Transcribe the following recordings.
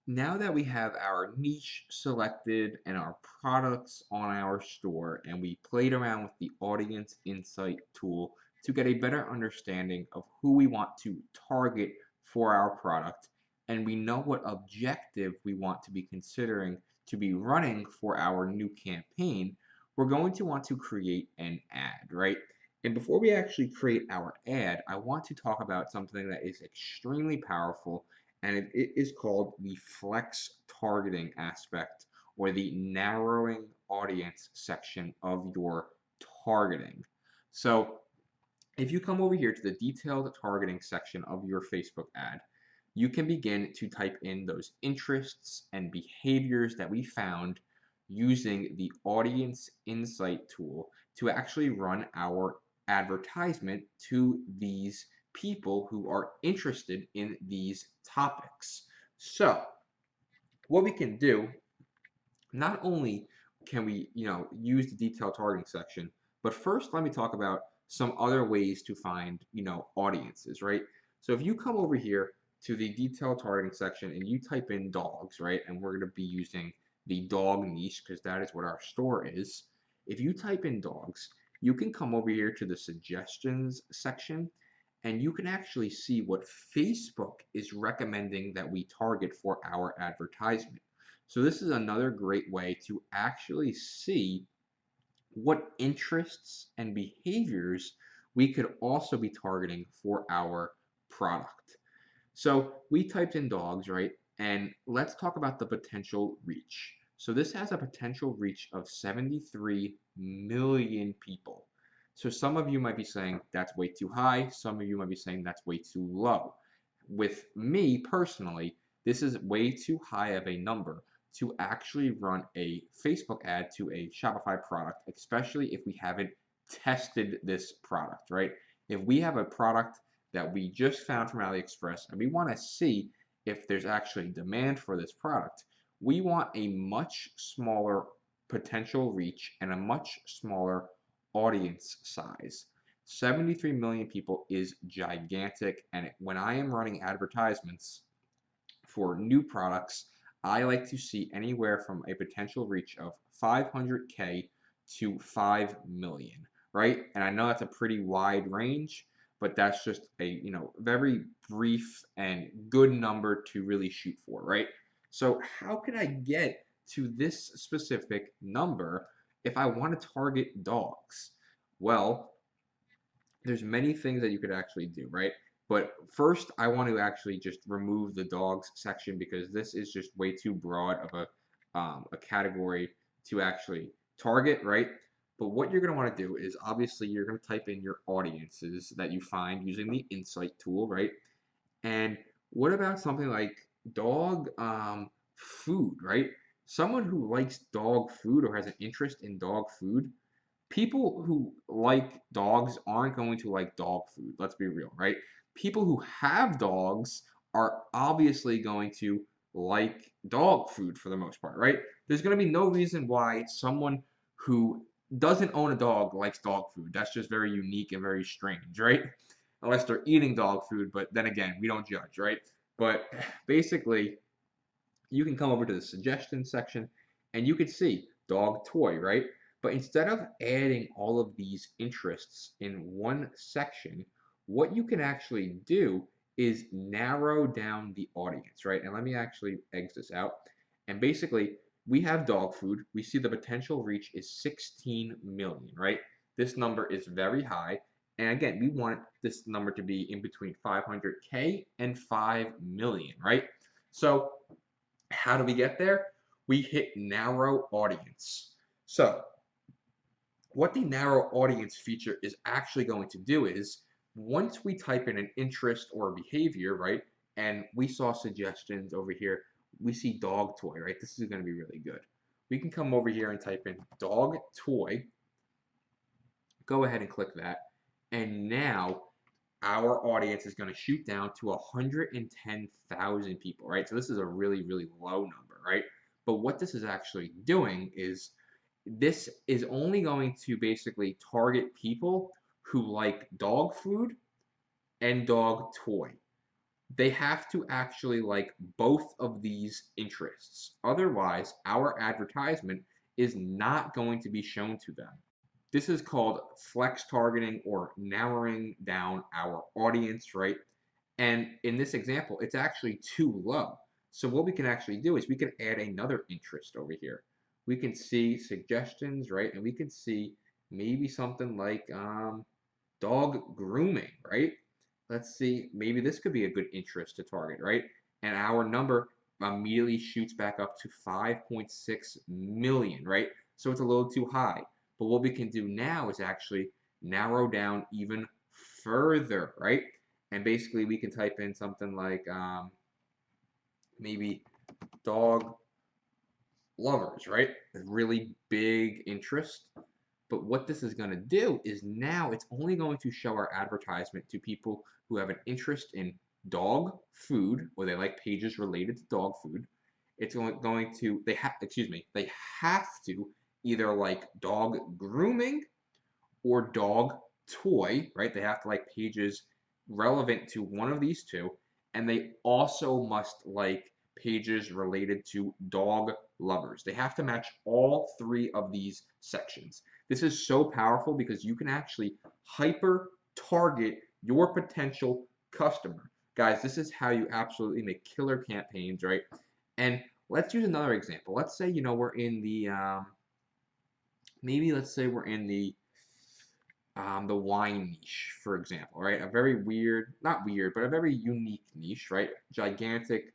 now that we have our niche selected and our products on our store, and we played around with the audience insight tool to get a better understanding of who we want to target for our product, and we know what objective we want to be considering to be running for our new campaign, we're going to want to create an ad, right? And before we actually create our ad, I want to talk about something that is extremely powerful, and it is called the flex targeting aspect, or the narrowing audience section of your targeting. So if you come over here to the detailed targeting section of your Facebook ad, you can begin to type in those interests and behaviors that we found using the audience insight tool to actually run our advertisement to these people who are interested in these topics. So what we can do, not only can we, use the detailed targeting section, but first let me talk about some other ways to find, audiences, right? So if you come over here to the detailed targeting section and you type in dogs, right? And we're going to be using the dog niche because that is what our store is. If you type in dogs, you can come over here to the suggestions section and you can actually see what Facebook is recommending that we target for our advertisement. So this is another great way to actually see what interests and behaviors we could also be targeting for our product. So we typed in dogs, right? And let's talk about the potential reach. So this has a potential reach of 73 million people. So some of you might be saying that's way too high. Some of you might be saying that's way too low. With me personally, this is way too high of a number to actually run a Facebook ad to a Shopify product, especially if we haven't tested this product, right? If we have a product that we just found from AliExpress and we want to see if there's actually demand for this product, we want a much smaller potential reach and a much smaller audience size. 73 million people is gigantic, and when I am running advertisements for new products, I like to see anywhere from a potential reach of 500K to 5 million, right? And I know that's a pretty wide range, but that's just a, very brief and good number to really shoot for, right? So how can I get to this specific number if I want to target dogs? Well, there's many things that you could actually do, right? But first, I want to actually just remove the dogs section because this is just way too broad of a category to actually target, right? But what you're going to want to do is obviously you're going to type in your audiences that you find using the Insight tool, right? And what about something like dog food, right? Someone who likes dog food or has an interest in dog food, people who like dogs aren't going to like dog food. Let's be real, right? People who have dogs are obviously going to like dog food for the most part, right? There's going to be no reason why someone who doesn't own a dog likes dog food. That's just very unique and very strange, right? Unless they're eating dog food, but then again, we don't judge, right? But basically, you can come over to the suggestions section and you can see dog toy, right? But instead of adding all of these interests in one section, what you can actually do is narrow down the audience, right? And let me actually exit this out. And basically, we have dog food. We see the potential reach is 16 million, right? This number is very high. And again, we want this number to be in between 500K and 5 million, right? So how do we get there? We hit narrow audience. So what the narrow audience feature is actually going to do is once we type in an interest or a behavior, right, and we saw suggestions over here, we see dog toy, right? This is going to be really good. We can come over here and type in dog toy, go ahead and click that, and now our audience is going to shoot down to 110,000 people, right? So this is a really, really low number, right? But what this is actually doing is this is only going to basically target people who like dog food and dog toy. they have to actually like both of these interests. Otherwise, our advertisement is not going to be shown to them. This is called flex targeting or narrowing down our audience, right? And in this example, it's actually too low. So what we can actually do is we can add another interest over here. We can see suggestions, right? And we can see maybe something like dog grooming, right? Let's see, maybe this could be a good interest to target, right? And our number immediately shoots back up to 5.6 million, right? So it's a little too high. But what we can do now is actually narrow down even further, right? And basically we can type in something like maybe dog lovers, right? A really big interest. But what this is going to do is now it's only going to show our advertisement to people who have an interest in dog food or they like pages related to dog food. It's going to they have to either like dog grooming or dog toy, right? They have to like pages relevant to one of these two, and they also must like pages related to dog lovers. They have to match all three of these sections. This is so powerful because you can actually hyper target your potential customer. Guys, this is how you absolutely make killer campaigns, right? And let's use another example. Let's say, we're in the, maybe let's say we're in the wine niche, for example, right? A very weird, not weird, but a very unique niche, right? Gigantic,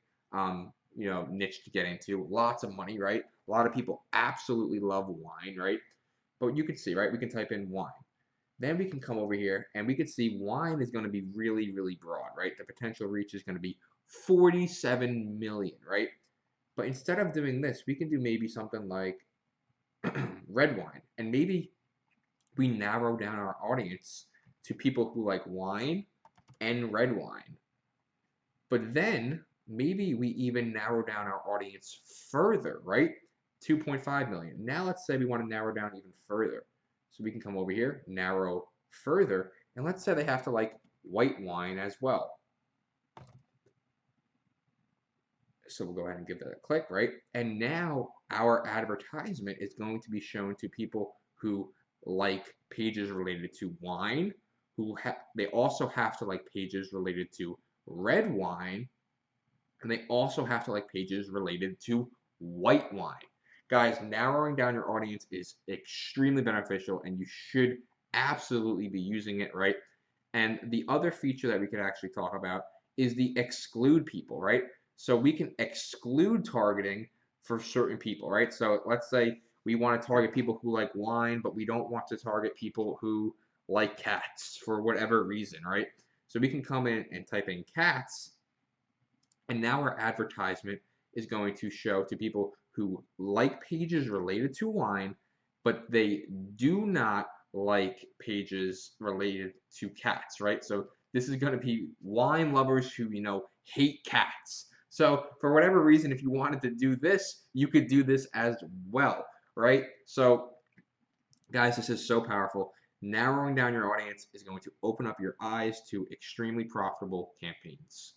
niche to get into. Lots of money, right? A lot of people absolutely love wine, right? But you can see, right? We can type in wine. Then we can come over here and we can see wine is going to be really, really broad, right? The potential reach is going to be 47 million, right? But instead of doing this, we can do maybe something like red wine. And maybe we narrow down our audience to people who like wine and red wine. But then maybe we even narrow down our audience further, right? 2.5 million. Now let's say we want to narrow down even further. So we can come over here, narrow further, and let's say they have to like white wine as well. So we'll go ahead and give that a click, right? And now our advertisement is going to be shown to people who like pages related to wine, they also have to like pages related to red wine, and they also have to like pages related to white wine. Guys, narrowing down your audience is extremely beneficial, and you should absolutely be using it, right? And the other feature that we could actually talk about is the exclude people, right? So we can exclude targeting for certain people, right? So let's say we want to target people who like wine, but we don't want to target people who like cats for whatever reason, right? So we can come in and type in cats, and now our advertisement is going to show to people who like pages related to wine, but they do not like pages related to cats, right? So this is going to be wine lovers who, hate cats. So for whatever reason, if you wanted to do this, you could do this as well, right? So guys, this is so powerful. Narrowing down your audience is going to open up your eyes to extremely profitable campaigns.